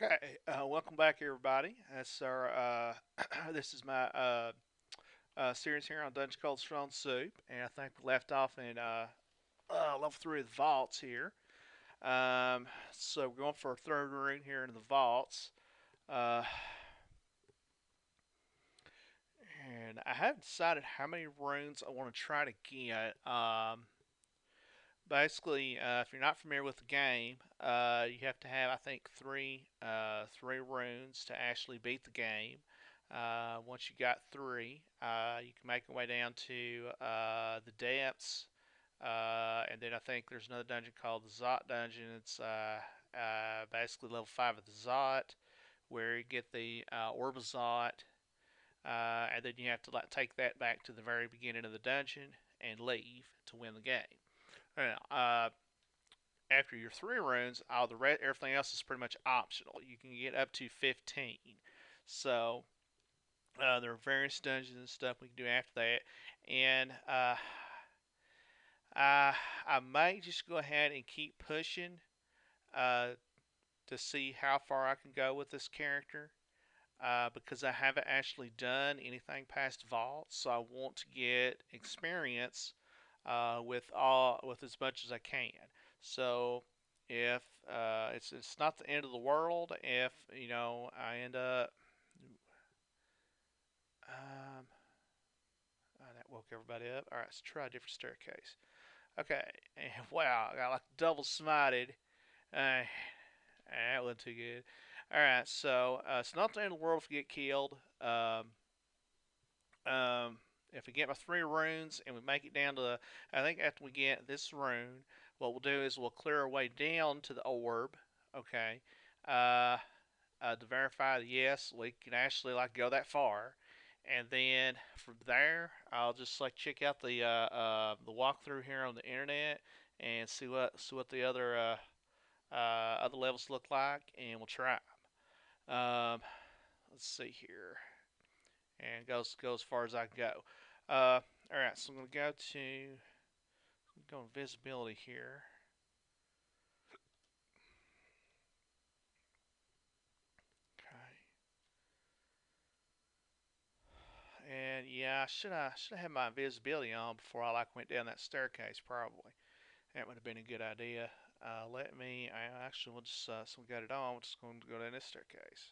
Okay, welcome back, everybody. That's our this is my series here on Dungeon Called Strong Soup, and I think we left off in level three of the vaults here. So we're going for a third rune here in the vaults, uh, and I haven't decided how many runes I want to try to get. Basically, if you're not familiar with the game, you have to have I think three runes to actually beat the game. Once you got three, you can make your way down to the depths, and then I think there's another dungeon called the Zot dungeon. It's basically level five of the Zot, where you get the Orb of Zot, and then you have to like take that back to the very beginning of the dungeon and leave to win the game. Now, after your three runes, all the everything else is pretty much optional. You can get up to 15. So there are various dungeons and stuff we can do after that, and I might just go ahead and keep pushing uh, to see how far I can go with this character. Because I haven't actually done anything past Vault, so I want to get experience with as much as I can. So if it's not the end of the world if I end up um, that woke everybody up. All right, let's try a different staircase. Okay, and wow, I got like double smited. Uh, that wasn't too good. All right, so it's not the end of the world if we get killed. Um, if we get my three runes and we make it down to I think after we get this rune, what we'll do is we'll clear our way down to the orb. Okay. Uh, to verify that yes, we can actually like go that far, and then from there, I'll just like check out the walkthrough here on the internet and see what the other levels look like, and we'll try 'em. Let's see here, and go as far as I can go. All right, so I'm gonna go invisibility here. Okay, and yeah, should I have my invisibility on before I like went down that staircase? Probably that would have been a good idea. Let me. I actually will just so we got it on. We're just going to go down this staircase.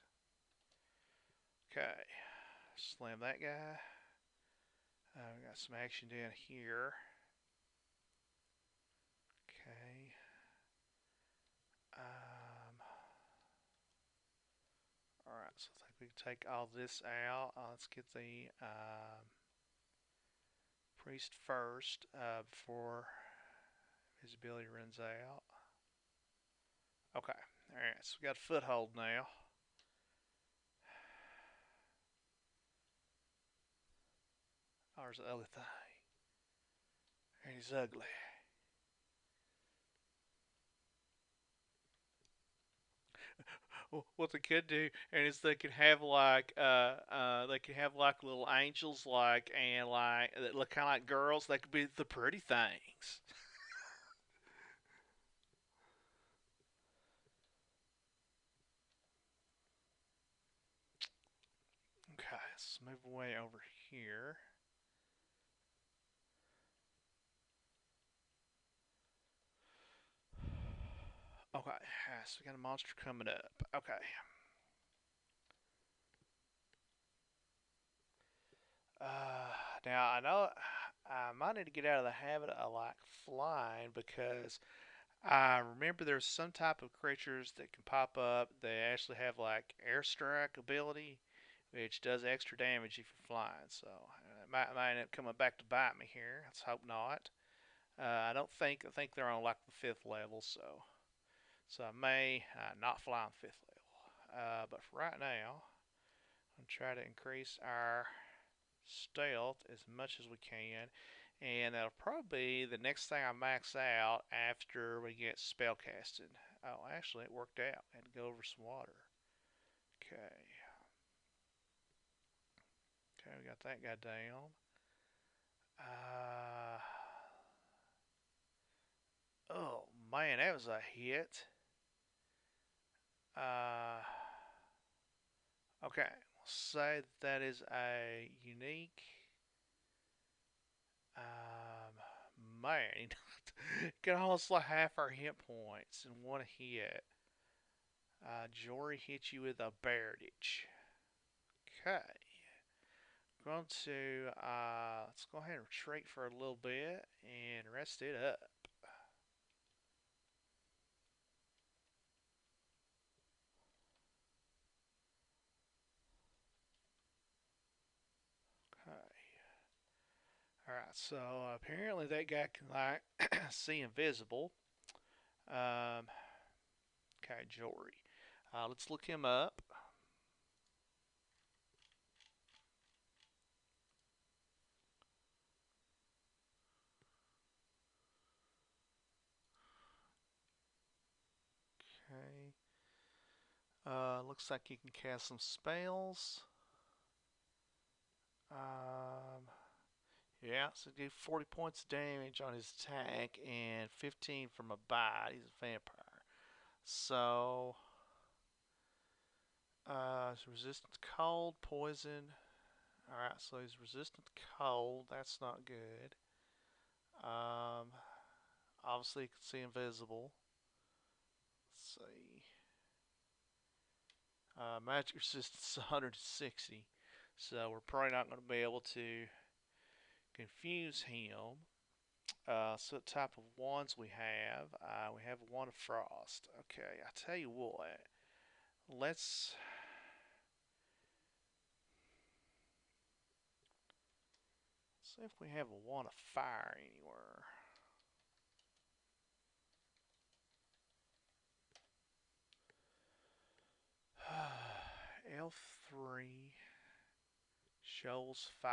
Okay, slam that guy. We got some action down here. Okay. Um, all right, so I think we can take all this out. Let's get the priest first before his ability runs out. Okay, alright, so we got a foothold now. Oh, there's the other thing. And he's ugly. Well, what they could do, and is they could have like little angels, like and like that look kind of like girls. They could be the pretty things. Okay, let's move away over here. Okay, so we got a monster coming up. Okay, Uh, now I know I might need to get out of the habit of like flying because I remember there's some type of creatures that can pop up. They actually have like airstrike ability, which does extra damage if you're flying. So it might end up coming back to bite me here. Let's hope not. I don't think I think they're on like the fifth level, so I may not fly on fifth level. But for right now, I'm try to increase our stealth as much as we can. And that'll probably be the next thing I max out after we get spell casted. Oh, actually, it worked out. I had to go over some water. Okay. Okay, we got that guy down. Uh, oh, man, that was a hit. Uh, Okay, we'll say that is a unique. Um, Man, get almost like half our hit points in one hit. Jory hits you with a Berditch. Okay, going to let's go ahead and retreat for a little bit and rest it up. Okay. All right. So apparently that guy can like see invisible. Um, okay, Jory. Let's look him up. Okay. Looks like you can cast some spells. Um, yeah, so do 40 points of damage on his attack and 15 from a bite. He's a vampire. So, he's resistant to cold, poison. Alright, so he's resistant to cold. That's not good. Um, Obviously, he can see invisible. Let's see. Magic resistance is 160. So, we're probably not going to be able to confuse him. So what type of wands we have a wand of frost. Okay, I tell you what. Let's see if we have a wand of fire anywhere. L3 shows 5.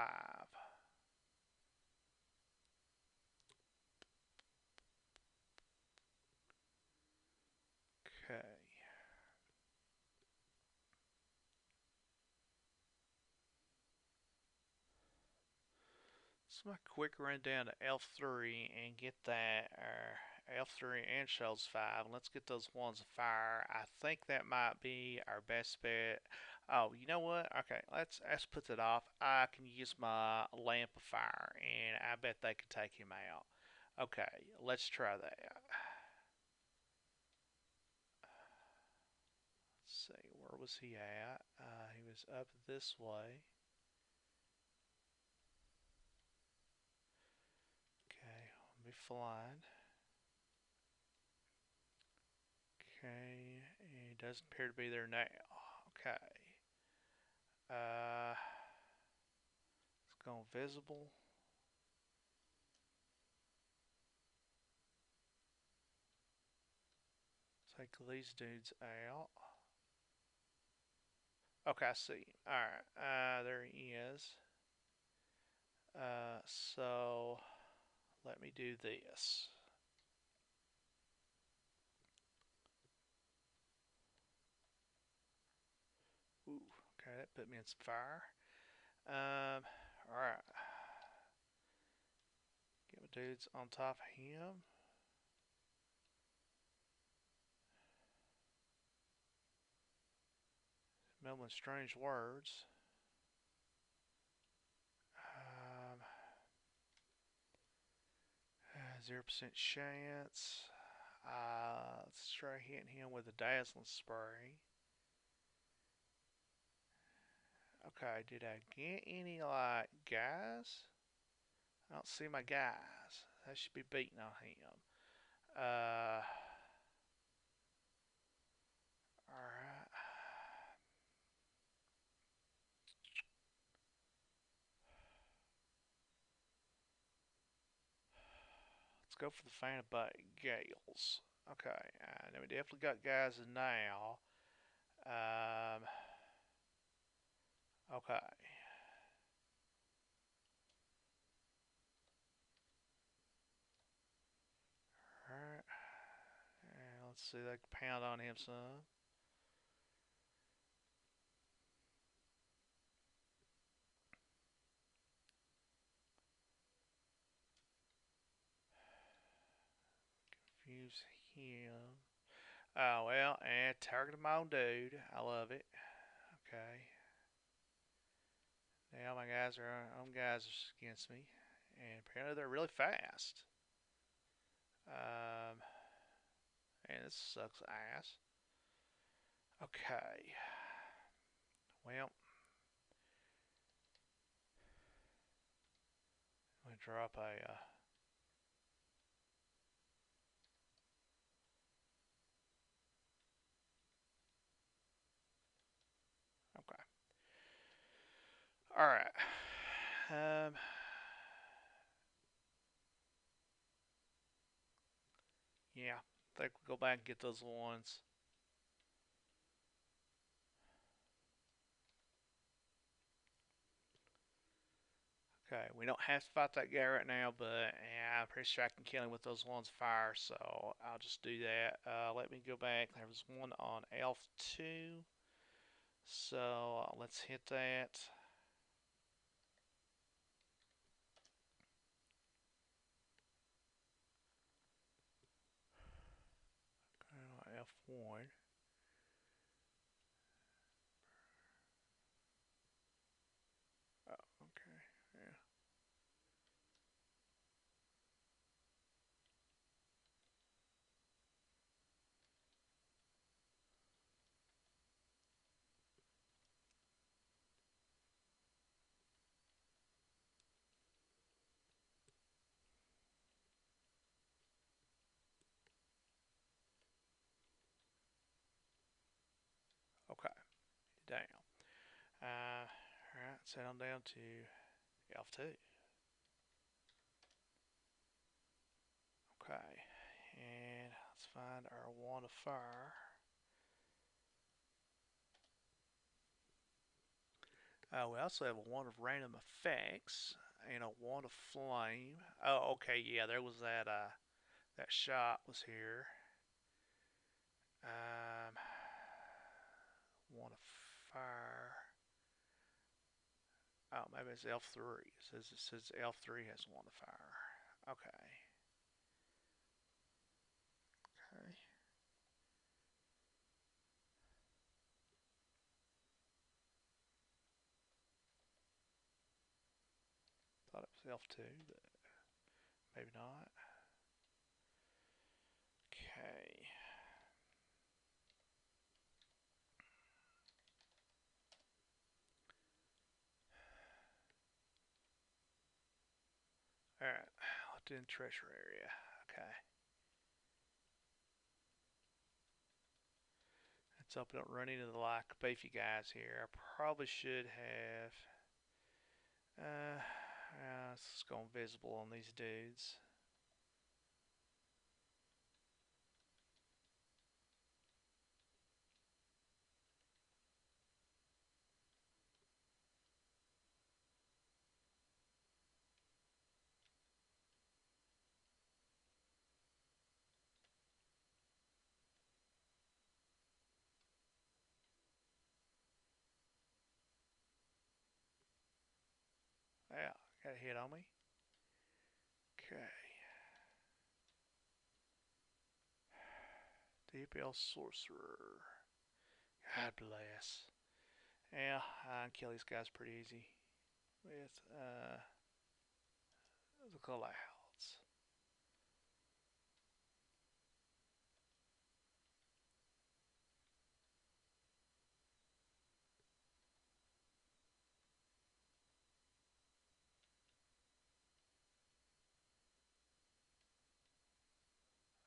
Okay. So my quick run down to L3 and get that L3 and shows 5. Let's get those wands of fire. I think that might be our best bet. Oh, you know what? Okay, let's put that off. I can use my lamp of fire, and I bet they can take him out. Okay, let's try that. Let's see, where was he at? He was up this way. Okay, let me flying. Okay, he doesn't appear to be there now. Okay. Let's go visible. Take these dudes out. Okay, I see. Alright, there he is. So let me do this. Ooh, okay, that put me in some fire. Alright. Get my dudes on top of him. Mumbling strange words. 0% chance. Let's try hitting him with a dazzling spray. Okay, did I get any like guys? I don't see my guys. That should be beating on him. Uh, Alright. Let's go for the Phantom Gales. Okay, now we definitely got guys now. Um, okay. Alright. Let's see, they can pound on him some. Confuse him. Oh, well, and target my own dude. I love it. Okay. Now my guys are guys are against me, and apparently they're really fast. Um, and this sucks ass. Okay, well, I'm gonna drop a. Okay, all right. Um, yeah, I think we'll go back and get those ones. Okay, we don't have to fight that guy right now, but yeah, I'm pretty sure I can kill him with those ones fire, so I'll just do that. Let me go back. There was one on Elf 2, so let's hit that. F1. Oh, okay. Yeah. Okay. Down. Alright, set on down to F2. Okay. And let's find our wand of fire. We also have a wand of random effects and a wand of flame. Oh, okay, yeah, there was that shot was here. Um, wand of fire. Oh, maybe it's F3. It says F3 has wand of fire. Okay. Okay. Thought it was F2, but maybe not. Okay. Alright. Let's do the treasure area. Okay. Let's hope we don't run into the like beefy guys here. I probably should have. Let's go invisible on these dudes. Yeah, got a hit on me. Okay. Deep L Sorcerer. God bless. Yeah, I can kill these guys pretty easy with the clouds.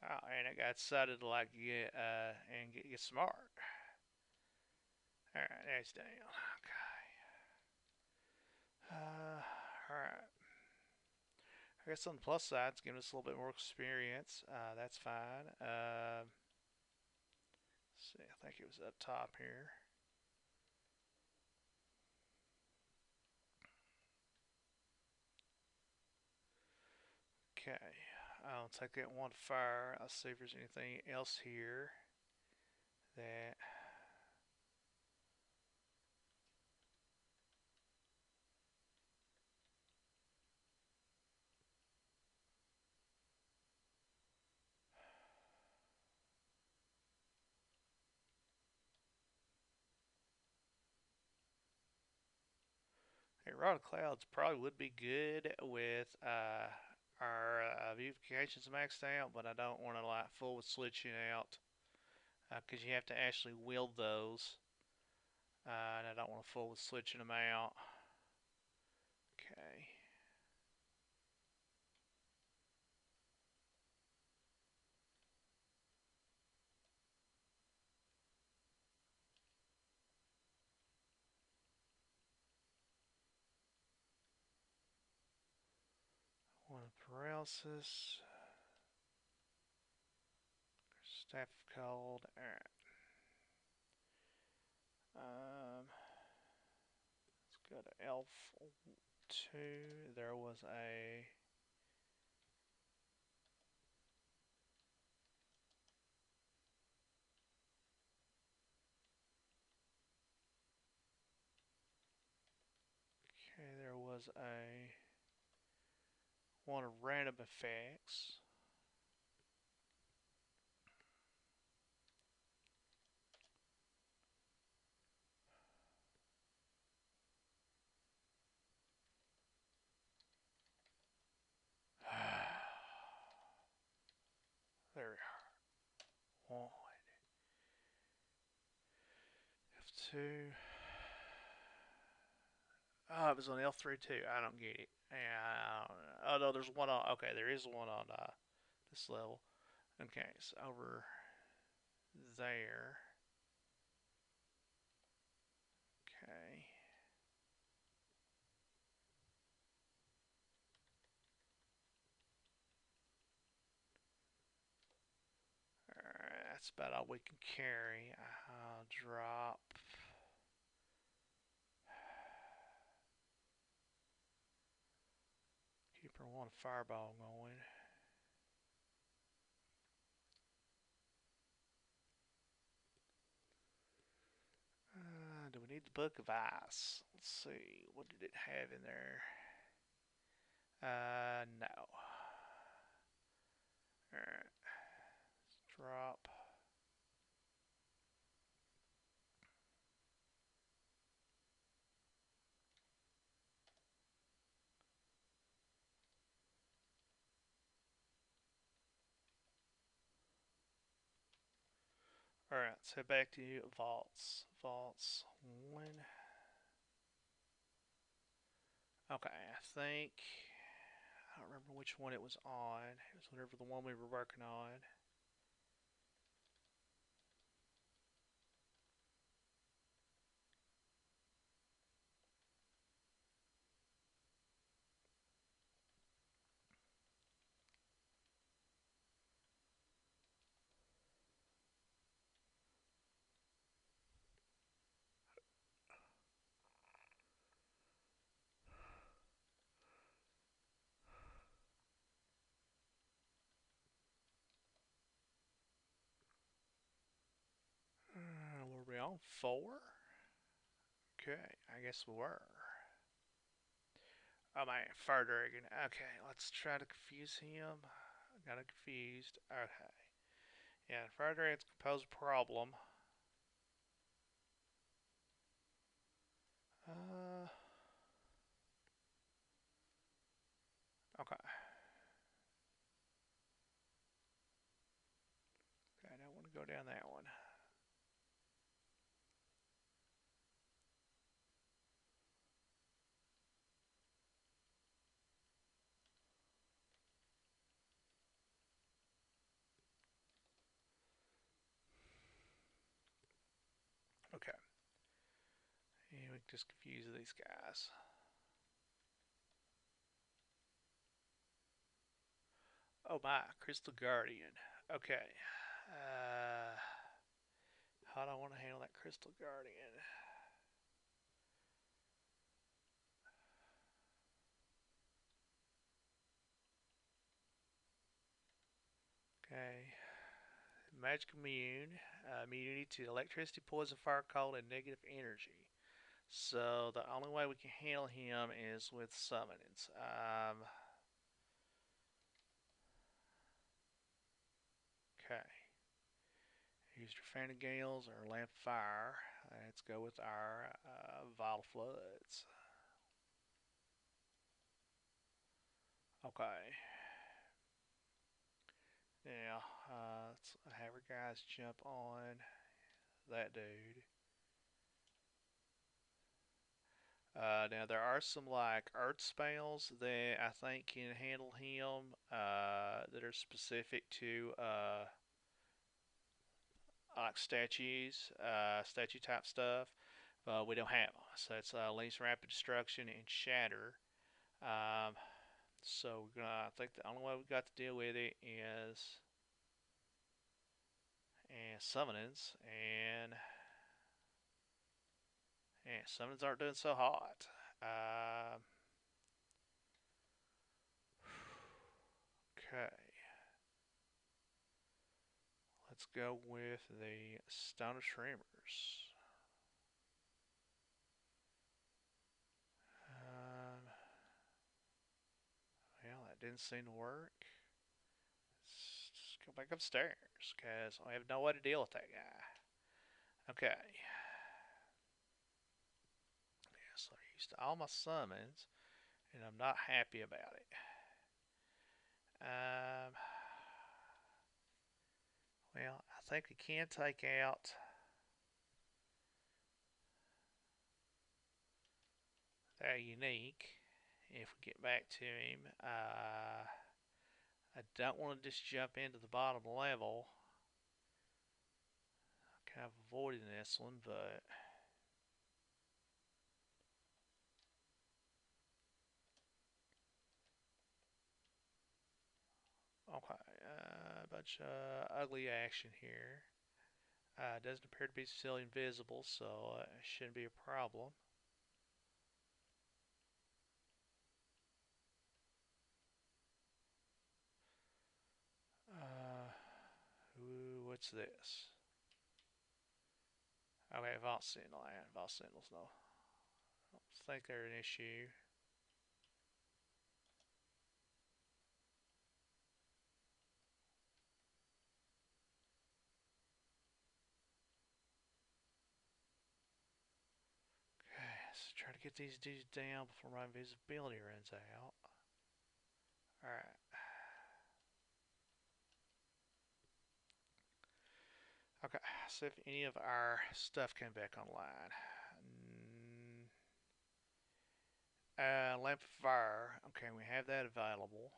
Oh, and I got decided to like get smart. All right, that's down. Okay. All right. I guess on the plus side, it's giving us a little bit more experience. That's fine. See, I think it was up top here. Okay. I'll take that one fire. I'll see if there's anything else here that. Rod of Clouds probably would be good with our vivifications maxed out, but I don't want to like full with switching out because you have to actually wield those, and I don't want to full with switching them out. Okay. One paralysis, staff of cold. All right. Let's go to elf two. There was a okay. There was a one of random effects. There we are. One F2. Oh, it was on L3 too. I don't get it. Yeah. Oh no, there's one on. Okay, there is one on this level. Okay, so over there. Okay. Alright, that's about all we can carry. I'll drop. Keep our one fireball going. Do we need the Book of Ice? Let's see. What did it have in there? No. Alright. Let's drop. Alright, so back to vaults. Vaults 1. Okay, I think. I don't remember which one it was on. It was whatever the one we were working on. Were we on 4? Okay, I guess we were. Oh my, Fire Dragon. Okay, let's try to confuse him. I got it confused. Okay. Yeah, Fire Dragons can pose a problem. Uh, okay. Okay, I don't want to go down that one. Okay. And we can just confuse these guys. Oh my, Crystal Guardian. Okay. Uh, how do I want to handle that Crystal Guardian? Okay. Magic Immune. Immunity to electricity, poison, fire, cold, and negative energy. So the only way we can handle him is with summonings. Okay. Use your Fan of Gales or Lamp of Fire. Let's go with our Vital Floods. Okay. Now, let's have our guys jump on that dude. Now there are some like earth spells that I think can handle him that are specific to like statues, statue type stuff. But we don't have them, so it's least rapid destruction and shatter. Um, so we're gonna. I think the only way we got to deal with it is and summonings and summonings aren't doing so hot. Okay, let's go with the Stone of Tremors. Um, well, that didn't seem to work. Let's just go back upstairs because I have no way to deal with that guy. Okay, yeah, so I used all my summons, and I'm not happy about it. Um, well, I think we can take out that unique if we get back to him. I don't want to just jump into the bottom level. Kind of avoiding this one, but okay. A bunch of ugly action here. Doesn't appear to be still invisible, so it shouldn't be a problem. Uh, ooh, what's this? Okay, Vault Sentinel. Vault Sentinels, no. I don't think they're an issue. Okay, let's try to get these dudes down before my invisibility runs out. Alright. Okay, see if any of our stuff came back online. Lamp of Fire. Okay, we have that available.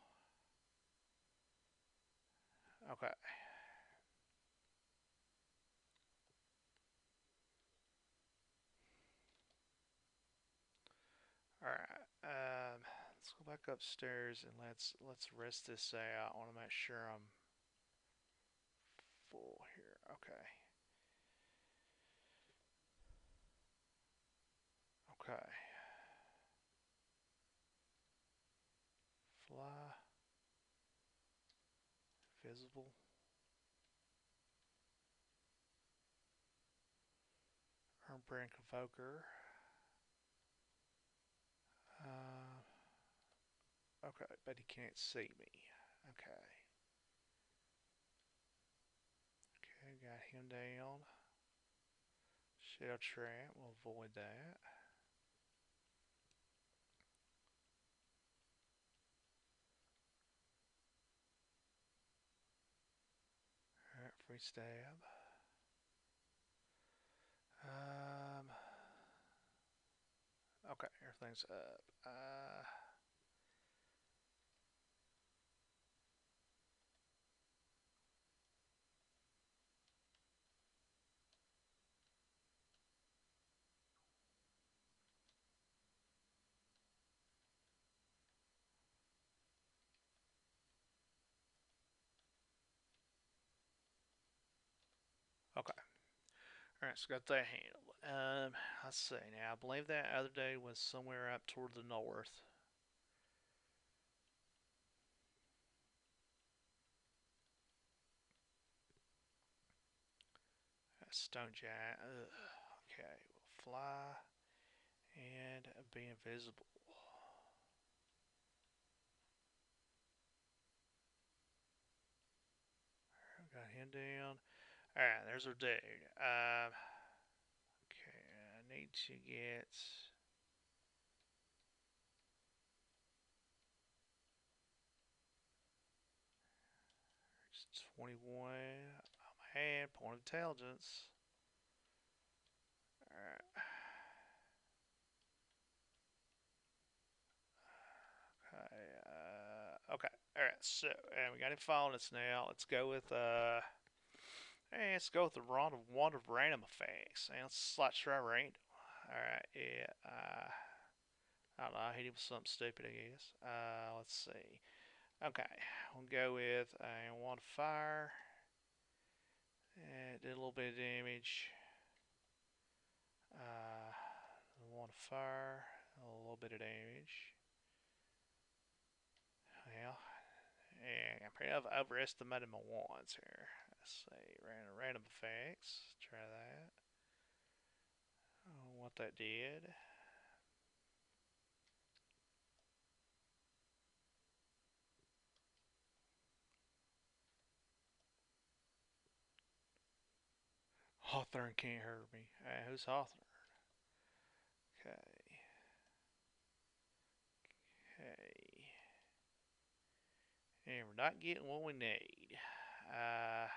Okay. All right. Let's go back upstairs and let's rest this out. I want to make sure I'm full here. Okay. Okay. Fly. Visible. Earnbrand Convoker. Uh, okay, but he can't see me. Okay. Okay, got him down. Shell trap. We'll avoid that. All right, free stab. Um. Okay, everything's up. Okay. All right, so got that handled. Let's see. Now, I believe that other day was somewhere up toward the north. Stone giant. Ugh. Okay, we'll fly and be invisible. Got him down. All right, there's our dude. Okay, I need to get. 21 on my hand, point of intelligence. Alright. Okay. Alright, so and we got him following us now. Let's go with the round of one of random effects. And let's slot try random. Alright, yeah. I don't know, I hit him with something stupid, I guess. Let's see. Okay, we'll go with one fire. And did a little bit of damage. Uh, one fire, a little bit of damage. Well, and I pretty have overestimated my wands here. Let's see, random effects. Try that. What that did. Hawthorne can't hurt me. Who's Hawthorne? Okay. Okay. And we're not getting what we need. Uh,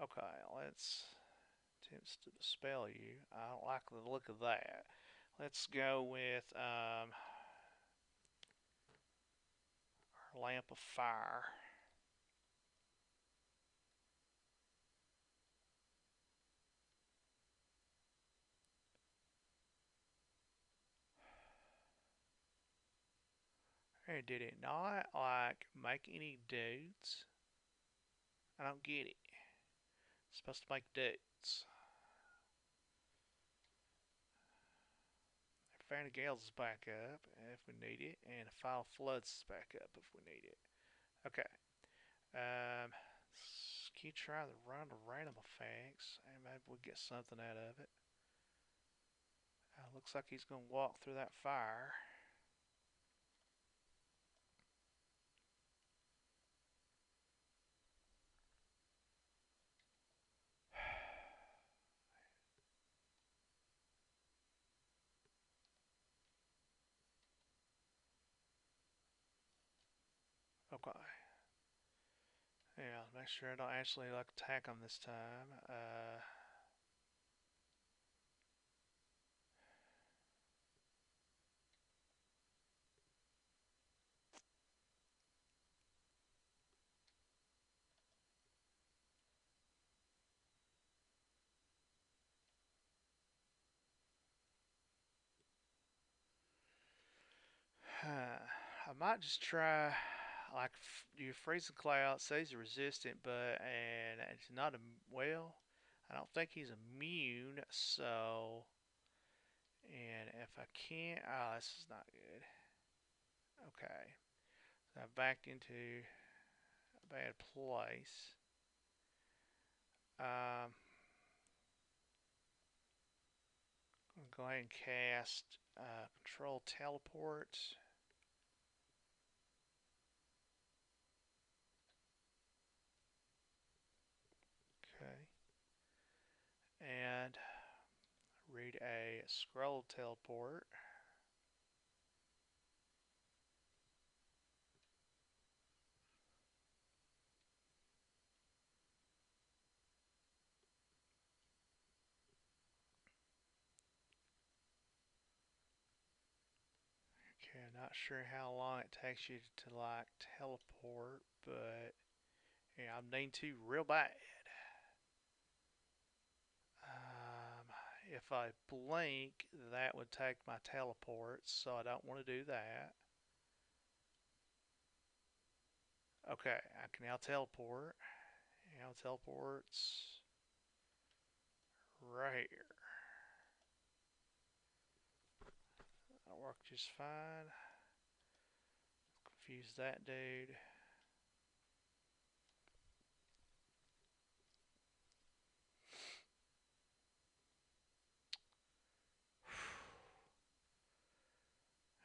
okay, let's attempts to dispel you. I don't like the look of that. Let's go with our lamp of fire. Hey, did it not like make any dudes? I don't get it. It's supposed to make dudes. Fan of Gales is back up if we need it, and File Floods is back up if we need it. Okay. Um, keep trying the round of random effects, and maybe we'll get something out of it. Looks like he's gonna walk through that fire. Okay. Yeah, make sure I don't actually like attack him this time. I might just try like you freezing cloud says he's resistant, but and it's not a well. I don't think he's immune, so and if I can't, this is not good. Okay, so I backed into a bad place. Um, I'm gonna go ahead and cast control teleport. Okay, and read a scroll teleport. Okay, I'm not sure how long it takes you to like teleport, but yeah, I'm needing to real bad. Um, if I blink, that would take my teleport, so I don't want to do that. Okay, I can now teleport. Now teleports right here. That'll work just fine. Confuse that dude.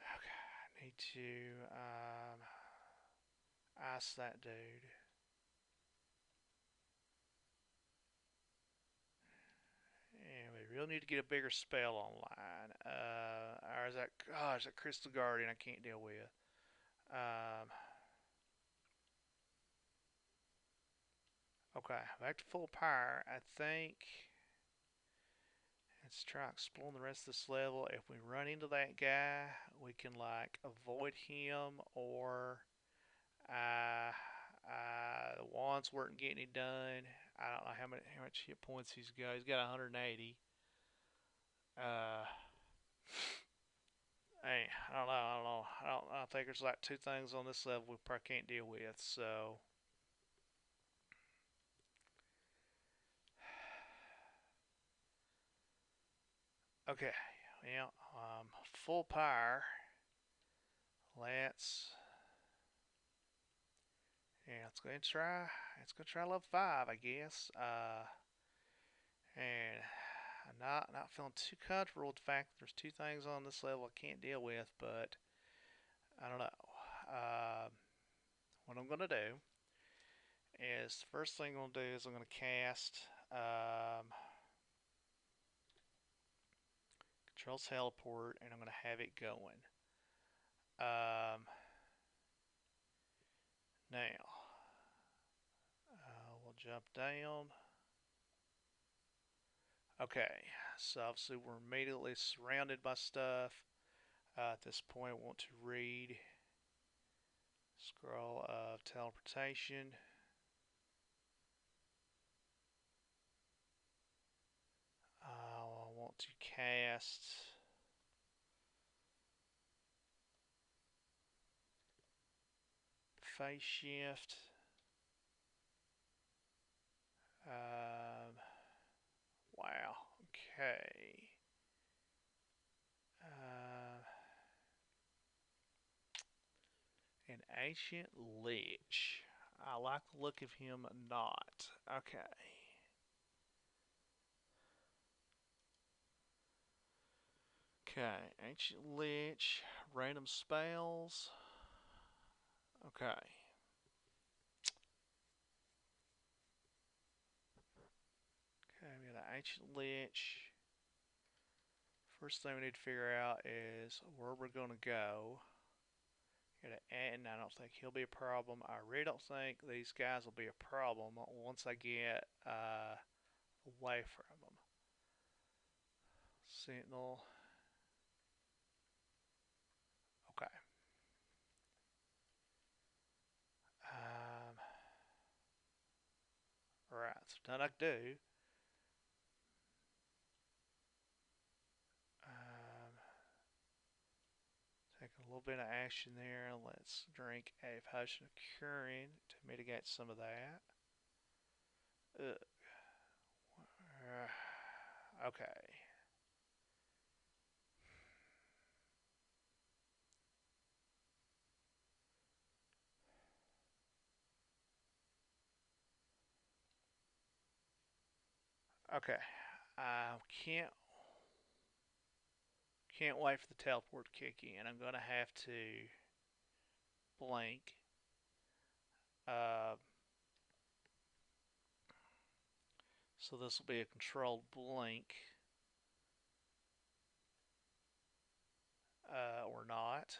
Okay, I need to ice that dude. And we really need to get a bigger spell online. Or is that, gosh, that Crystal Guardian I can't deal with. Um, Okay, back to full power. I think let's try exploring the rest of this level. If we run into that guy, we can like avoid him, or the wands weren't getting it done. I don't know how much hit points he's got. He's got 180. Uh, hey, I don't know. I don't know. I don't think there's like two things on this level we probably can't deal with. So okay, yeah, full power. Let's Yeah, let's go ahead and try. Let's go try level 5, I guess. And I'm not feeling too comfortable with the fact that there's two things on this level I can't deal with, but I don't know. Uh, what I'm gonna do is the first thing I'm gonna do is I'm gonna cast control teleport, and I'm gonna have it going. Um, Now we'll jump down. Okay, so obviously we're immediately surrounded by stuff. At this point, I want to read scroll of teleportation. I want to cast phase shift. Um, wow. Okay. Uh, an ancient lich. I like the look of him not. Okay. Okay. Ancient lich. Random spells. Okay. Okay, we got an ancient lich. First thing we need to figure out is where we're going to go. And I don't think he'll be a problem. I really don't think these guys will be a problem once I get away from them. Sentinel. Okay. Um, right. So nothing I can do. Um, Take a little bit of action there. Let's drink a potion of curing to mitigate some of that. Ugh. Okay. Okay. I can't wait for the teleport to kick in. I'm gonna have to blink. Uh, so this will be a controlled blink, or not.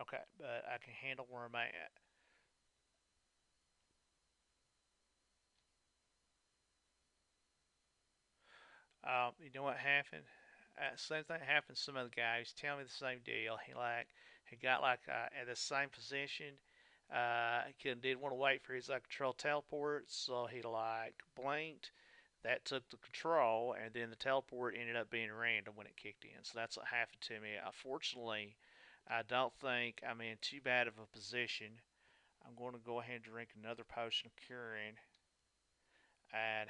Okay, but I can handle where I'm at. You know what happened? Same thing happened to some other guys. Tell me the same deal. He got like at the same position. He didn't want to wait for his control teleport, so he like blinked. That took the control, and then the teleport ended up being random when it kicked in. So that's what happened to me. Fortunately, I don't think I'm in too bad of a position. I'm going to go ahead and drink another potion of curing, and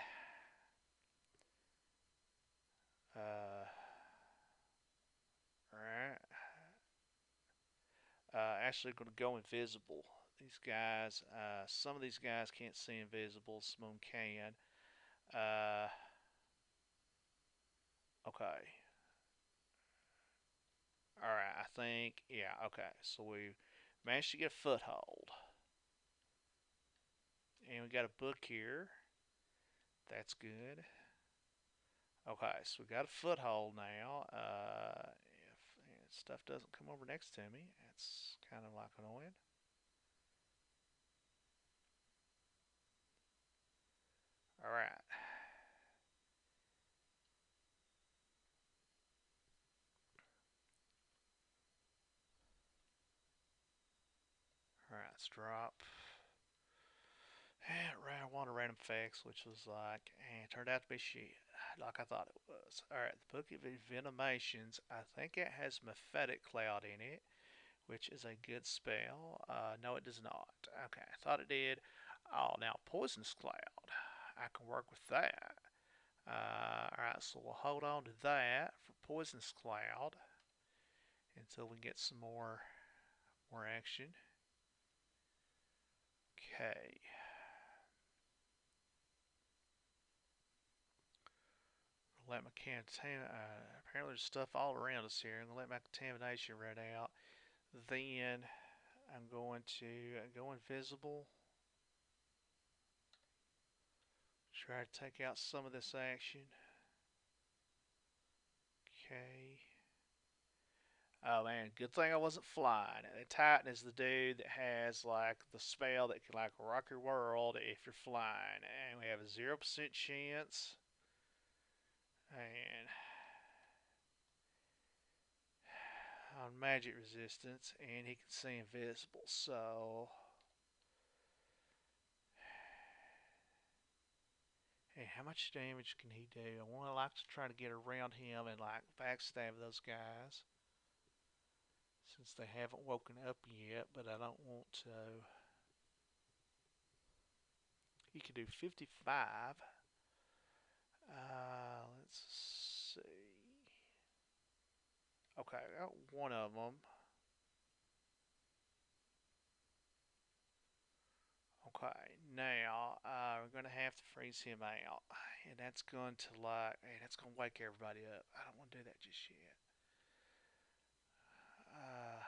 uh, right. Actually, going to go invisible. These guys, some of these guys can't see invisible. Some of them can. Uh, okay. All right. I think, yeah. Okay. So we managed to get a foothold, and we got a book here. That's good. Okay. So we got a foothold now. Stuff doesn't come over next to me. That's kind of like annoying. All right. All right, let's drop. I wanted random facts, which was like, and turned out to be shit, like I thought it was. All right, the Book of Venomations. I think it has Mephitic Cloud in it, which is a good spell. No, it does not. Okay, I thought it did. Oh, now Poisonous Cloud. I can work with that. Alright, so we'll hold on to that for Poisonous Cloud until we get some more action. Okay. Let my apparently there's stuff all around us here. I'm gonna let my contamination run out. Then I'm going to go invisible. Try to take out some of this action. Okay. Oh man, good thing I wasn't flying. And Titan is the dude that has like the spell that can like rock your world if you're flying. And we have a 0% chance. And on magic resistance, and he can see invisible. So, hey, how much damage can he do? I want to like to try to get around him and like backstab those guys since they haven't woken up yet. But I don't want to. He could do 55. Let's see. Okay, I got one of them. Okay, now we're gonna have to freeze him out, and that's going to like, hey, that's gonna wake everybody up. I don't want to do that just yet. Uh,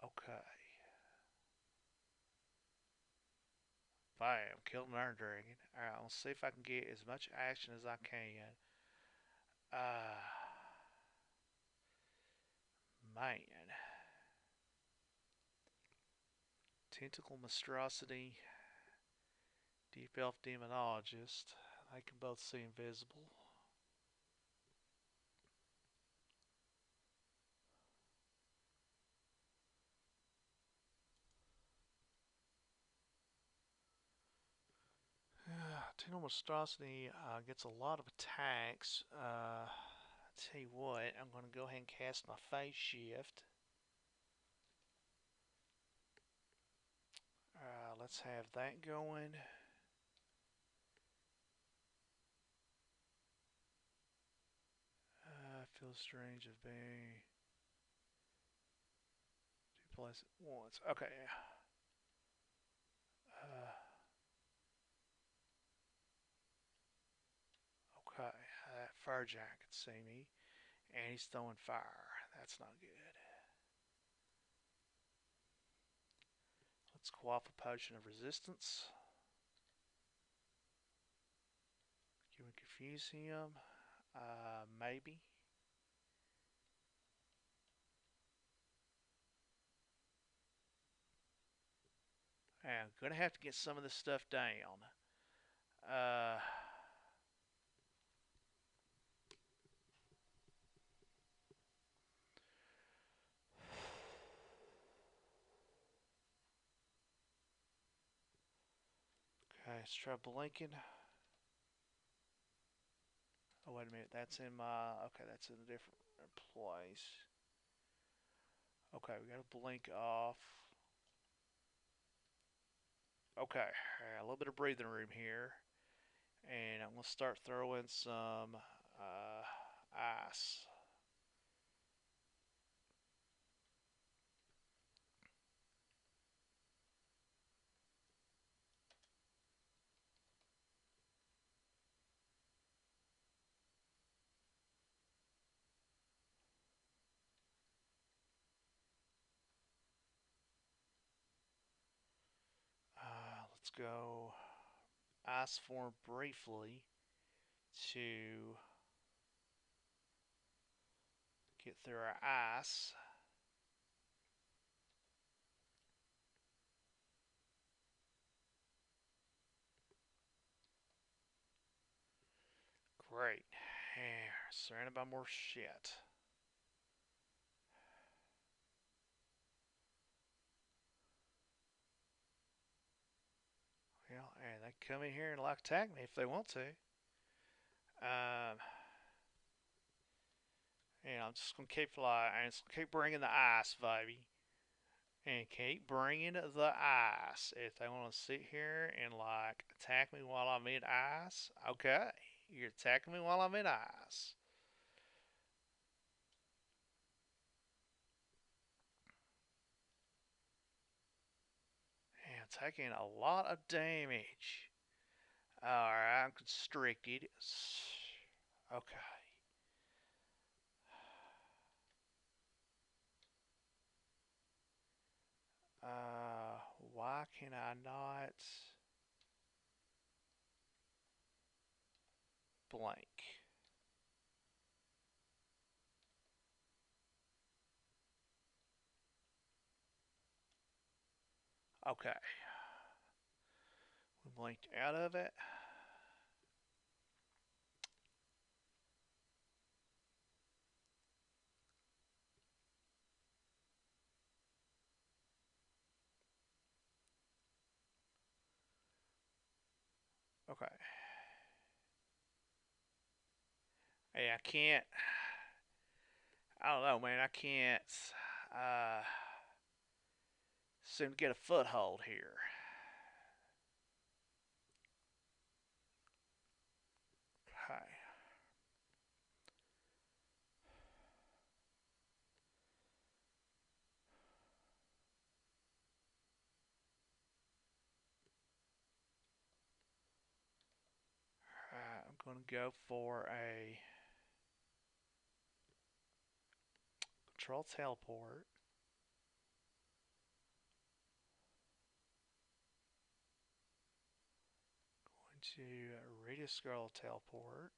okay, bam, killed an Iron Dragon. All right, let's see if I can get as much action as I can. Uh, man, Tentacle Monstrosity, Deep Elf Demonologist. They can both see invisible. Tentacle Monstrosity gets a lot of attacks. Tell you what, I'm going to go ahead and cast my Phase Shift. Let's have that going. Feels strange of being two places at once. Okay. Uh, okay. That fire giant can see me, and he's throwing fire. That's not good. Let's quaff a potion of resistance. Can we confuse him? Maybe. I'm gonna have to get some of this stuff down. Uh, okay, let's try blinking. Oh, wait a minute. That's in my. Okay, that's in a different place. Okay, we got to blink off. Okay, a little bit of breathing room here. And I'm going to start throwing some ice. Let's go ice form briefly to Get through our ice. Great. Surrounded by more shit. Well, and they come in here and like attack me if they want to. Um, and I'm just gonna keep like, and just keep bringing the ice, baby, and keep bringing the ice. If they want to sit here and like attack me while I'm in ice, okay, you're attacking me while I'm in ice. And I'm taking a lot of damage. Alright, I'm constricted. Okay. Uh, why can I not blank? Okay. We blinked out of it. Okay. Hey, I can't. I don't know, man. I can't. Uh, seem to get a foothold here. Okay. Alright, I'm gonna go for a control teleport. Going to radius scroll teleport.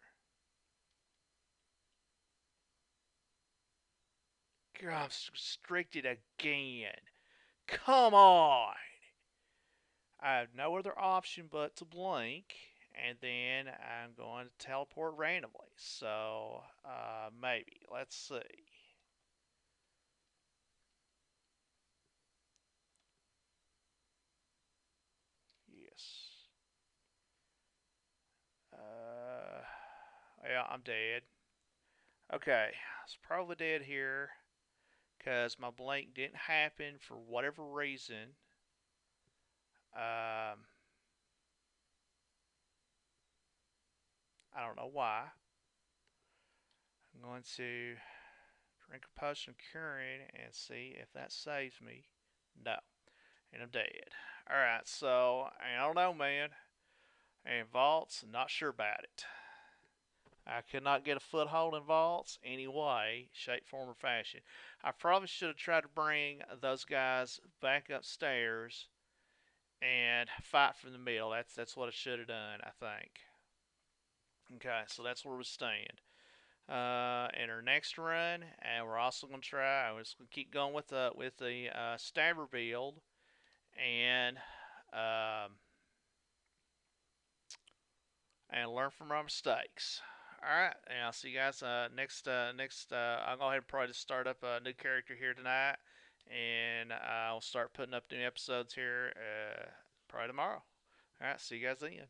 God, I'm restricted again. Come on! I have no other option but to blink, and then I'm going to teleport randomly. So, maybe. Let's see. Yes. Uh, yeah, I'm dead. Okay, it's probably dead here because my blink didn't happen for whatever reason. Um, I don't know why. I'm going to drink a potion of curing and see if that saves me. No, and I'm dead. Alright, so I don't know, man. And vaults, not sure about it. I could not get a foothold in vaults any way, shape, form, or fashion. I probably should have tried to bring those guys back upstairs and fight from the middle. That's what I should have done, I think. Okay, so that's where we stand. In our next run, and we're also going to try. We're just going to keep going with the stabber build, and um, and learn from our mistakes. All right, and I'll see you guys next. I'll go ahead and probably just start up a new character here tonight, and I'll start putting up new episodes here probably tomorrow. All right, see you guys then.